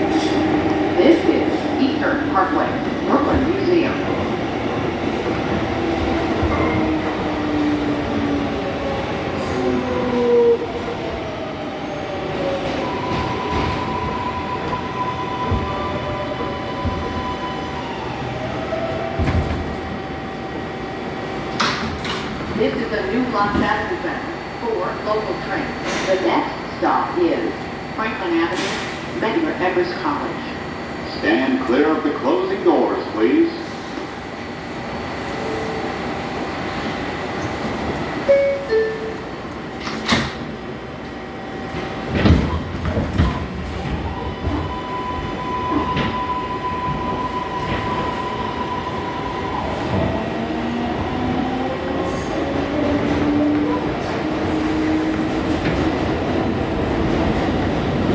This is Eastern Parkway, Brooklyn Museum. This is a new Los Angeles for local trains. The next stop is Franklin Avenue, Medgar Evers College. Stand clear of the closing doors, please.